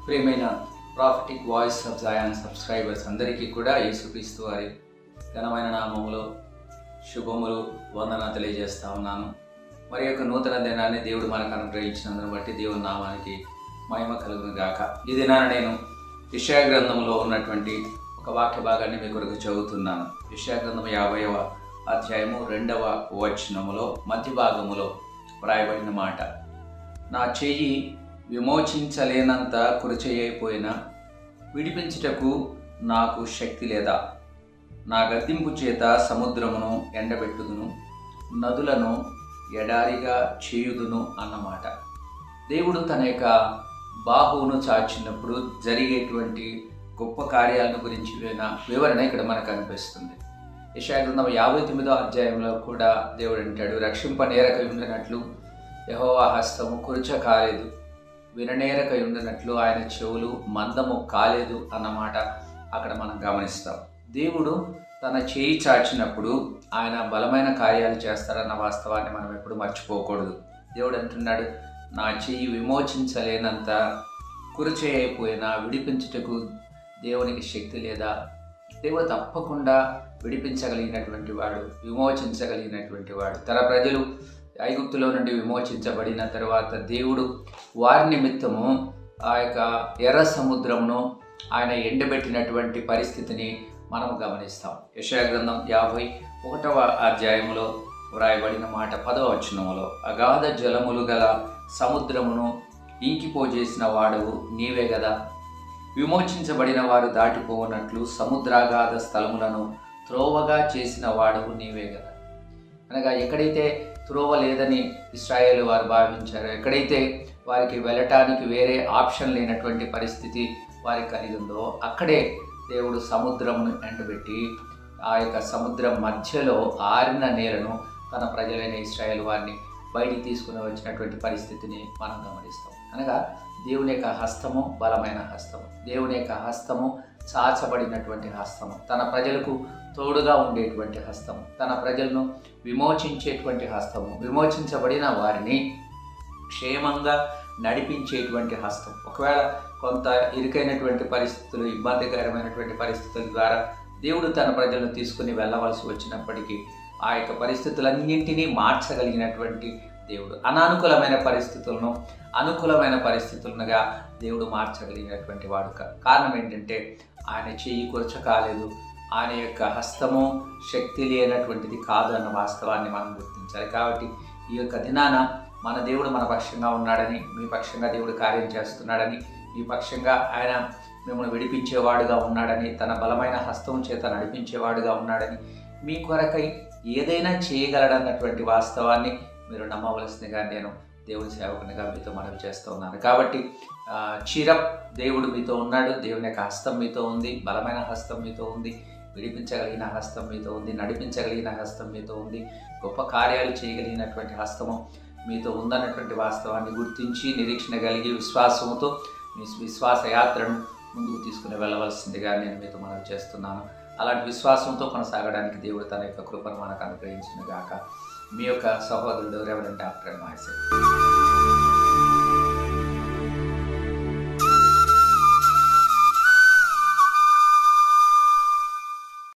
ప్రియమైన prophetic voice of Zion subscribers అందరికీ కూడా యేసుక్రీస్తు వారి ఘనమైన నామములో శుభములు వందన తెలియజేస్తా ఉన్నాను. మరి యొక్క నూతన దినాన్ని దేవుడు మనకు అనుగ్రహించినందును బట్టి దేవుని నామానికి మహిమ కలుగును గాక. ఈ దినాన నేను యెషయా గ్రంథంలో ఉన్నటువంటి ఒక వాక్య భాగాన్ని మీ కొరకు చదువుతున్నాను. యెషయా గ్రంథం 50వ అధ్యాయము 2వ వచనములో మధ్య భాగములో వ్రాయబడిన మాట, నా చెయ్యి విమోచించలేనంత కురచేయైపోయినా విడిపించుటకు నాకు శక్తి లేదా? నా గద్దింపు చేత సముద్రమును ఎండబెట్టుదును, నదులను ఎడారిగా చేయుదును అన్నమాట. దేవుడు తన యొక్క బాహువును చాచినప్పుడు జరిగేటువంటి గొప్ప కార్యాలను గురించి వివరణ ఇక్కడ మనకు అనిపిస్తుంది. యెషయా గ్రంథం 59వ అధ్యాయంలో కూడా దేవుడు అంటాడు, రక్షింపనేరక ఉండినట్లు యెహోవా హస్తము కురుచ కాలేదు, విననేరక ఉండినట్లు ఆయన చెవులు మందము కాలేదు అన్నమాట అక్కడ మనం గమనిస్తాం. దేవుడు తన చేయి చాచినప్పుడు ఆయన బలమైన కార్యాలు చేస్తారన్న వాస్తవాన్ని మనం ఎప్పుడు మర్చిపోకూడదు. దేవుడు అంటున్నాడు, నా చెయ్యి విమోచించలేనంత కురచేయి అయిపోయినా విడిపించుటకు దేవునికి శక్తి లేదా? దేవుడు తప్పకుండా విడిపించగలిగినటువంటి వాడు, విమోచించగలిగినటువంటి వాడు. తన ప్రజలు ఐగుప్తులో నుండి విమోచించబడిన తర్వాత దేవుడు వారి నిమిత్తము ఆ యొక్క ఎర్ర సముద్రమును ఆయన ఎండబెట్టినటువంటి పరిస్థితిని మనం గమనిస్తాం. యెషయా గ్రంథం 51వ అధ్యాయములో వ్రాయబడిన మాట 10వ వచనములో, అగాధ జలములు గల సముద్రమును ఇంకిపోజేసిన వాడవు నీవే గదా, విమోచించబడిన వారు దాటిపోనట్లు సముద్రాగాధ స్థలములను త్రోవగా చేసిన వాడవు నీవే గదా. అనగా ఎక్కడైతే త్రోవ లేదని ఇశ్రాయేలు వారు భావించారు, ఎక్కడైతే వారికి వెళ్ళటానికి వేరే ఆప్షన్ లేనటువంటి పరిస్థితి వారికి కలిగి ఉందో అక్కడే దేవుడు సముద్రమును ఎండబెట్టి ఆ యొక్క సముద్రం మధ్యలో ఆరిన నేలను తన ప్రజలైన ఇశ్రాయేలు వారిని బయటికి తీసుకుని వచ్చినటువంటి పరిస్థితిని మనం గమనిస్తాం. అనగా దేవుని యొక్క హస్తము బలమైన హస్తము, దేవుని యొక్క హస్తము చాచబడినటువంటి హస్తము, తన ప్రజలకు తోడుగా ఉండేటువంటి హస్తము, తన ప్రజలను విమోచించేటువంటి హస్తము, విమోచించబడిన వారిని క్షేమంగా నడిపించేటువంటి హస్తం. ఒకవేళ కొంత ఇరుకైనటువంటి పరిస్థితులు, ఇబ్బందికరమైనటువంటి పరిస్థితుల ద్వారా దేవుడు తన ప్రజలను తీసుకుని వెళ్ళవలసి వచ్చినప్పటికీ ఆ యొక్క పరిస్థితులన్నింటినీ మార్చగలిగినటువంటి దేవుడు. అనానుకూలమైన పరిస్థితులను అనుకూలమైన పరిస్థితులుగా దేవుడు మార్చగలిగినటువంటి వాడు. కారణం ఏంటంటే ఆయన చెయ్యి కురచ కాలేదు, ఆయన యొక్క హస్తము శక్తి లేనటువంటిది కాదు అన్న వాస్తవాన్ని మనం గుర్తించాలి. కాబట్టి ఈ యొక్క దినాన మన దేవుడు మన పక్షంగా ఉన్నాడని, మీ పక్షంగా దేవుడు కార్యం చేస్తున్నాడని, మీ పక్షంగా ఆయన మిమ్మల్ని విడిపించేవాడుగా ఉన్నాడని, తన బలమైన హస్తం చేత నడిపించేవాడుగా ఉన్నాడని, మీ కొరకై ఏదైనా చేయగలడన్నటువంటి వాస్తవాన్ని మీరు నమ్మవలసిందిగా నేను దేవుని సేవకునిగా మీతో మనవి చేస్తూ ఉన్నాను. కాబట్టి చిరప్ దేవుడు మీతో ఉన్నాడు, దేవుని యొక్క హస్తం మీతో ఉంది, బలమైన హస్తం మీతో ఉంది, విడిపించగలిగిన హస్తం మీతో ఉంది, నడిపించగలిగిన హస్తం మీతో ఉంది, గొప్ప కార్యాలు చేయగలిగినటువంటి హస్తము మీతో ఉందన్నటువంటి వాస్తవాన్ని గుర్తించి నిరీక్షణ కలిగి విశ్వాసంతో మీ విశ్వాస యాత్రను ముందుకు తీసుకుని వెళ్ళవలసిందిగా నేను మీతో మనవి చేస్తున్నాను. అలాంటి విశ్వాసంతో కొనసాగడానికి దేవుడు తన యొక్క కృపను మనకు అనుగ్రహించిన గాక. మీ యొక్క సహోదరుడు రెవరెండ్ డాక్టర్ మాయసేవ్.